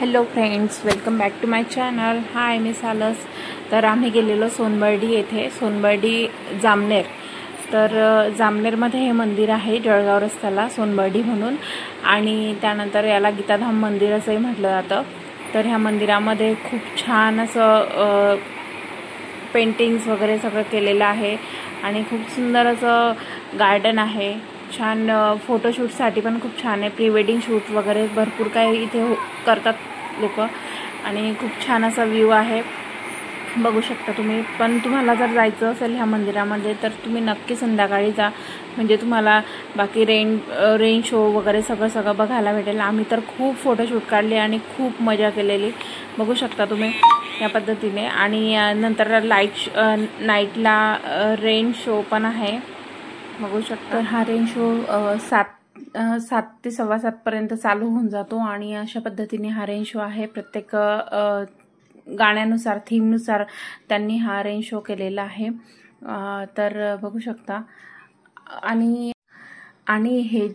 Hello friends, welcome back to my channel. Hi, मी सालस. तर आम्ही गेलेलो सोनबर्डी येथे, सोनबर्डी जामनेर. तर जामनेरमध्ये हे मंदिर आहे, जळगाव रस्त्याला सोनबर्डी म्हणून. आणि त्यानंतर याला गीताधाम मंदिर असंही म्हटलं जातं. तर ह्या मंदिरामध्ये खूप छान असं पेंटिंग्स वगैरे सगळं केलेलं आहे आणि खूप सुंदर असं गार्डन आहे. छान फोटोशूटसाठी पण खूप छान आहे. प्री वेडिंग शूट वगैरे भरपूर काही इथे करतात लोक आणि खूप छान असा व्ह्यू आहे, बघू शकता तुम्ही. पण तुम्हाला जर जायचं असेल ह्या मंदिरामध्ये तर तुम्ही नक्की संध्याकाळी जा, म्हणजे तुम्हाला बाकी रेन शो वगैरे सगळं बघायला भेटेल. आम्ही तर खूप फोटोशूट काढले आणि खूप मजा केलेली, बघू शकता तुम्ही या पद्धतीने. आणि नंतर नाईटला रेन शो पण आहे, बघू शकता. हा रेन शो 7 ते 7:15 पर्यंत चालू होऊन जातो आणि अशा पद्धतीने हा रेन शो आहे. प्रत्येक गाण्यानुसार, थीमनुसार त्यांनी हा रेन शो केलेला आहे. तर बघू शकता. आणि हे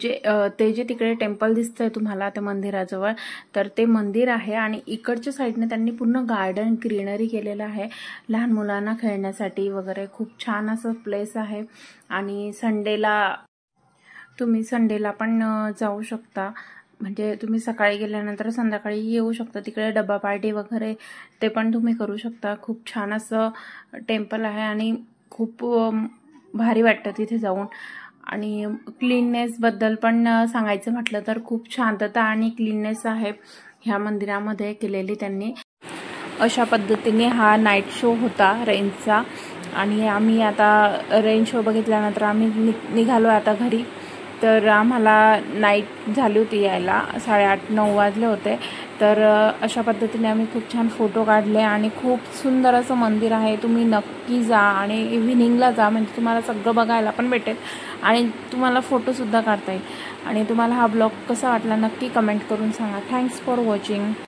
जे तिकडे टेम्पल दिसतंय तुम्हाला त्या मंदिराजवळ, तर ते मंदिर आहे. आणि इकडच्या साईडने त्यांनी पूर्ण गार्डन, ग्रीनरी केलेलं आहे लहान मुलांना खेळण्यासाठी वगैरे. खूप छान असं प्लेस आहे. आणि तुम्ही संडेला पण जाऊ शकता, म्हणजे तुम्ही सकाळी गेल्यानंतर संध्याकाळी येऊ शकता. तिकडे डब्बा पार्टी वगैरे ते पण तुम्ही करू शकता. खूप छान असं टेम्पल आहे आणि खूप भारी वाटतं तिथे जाऊन. आणि क्लीननेसबद्दल पण सांगायचं म्हटलं तर खूप शांतता आणि क्लीननेस आहे ह्या मंदिरामध्ये केलेली त्यांनी. अशा पद्धतीने हा नाईट शो होता रेनचा. आणि आम्ही आता रेन शो बघितल्यानंतर आम्ही निघालो आता घरी. तर आम्हाला नाईट झाली होती यायला, 8:30-9 वाजले होते. तर अशा पद्धतीने आम्ही खूप छान फोटो काढले आणि खूप सुंदर असं मंदिर आहे. तुम्ही नक्की जा आणि इव्हिनिंगला जा, म्हणजे तुम्हाला सगळं बघायला पण भेटेल आणि तुम्हाला फोटोसुद्धा काढता येईल. आणि तुम्हाला हा ब्लॉग कसा वाटला नक्की कमेंट करून सांगा. Thanks for watching.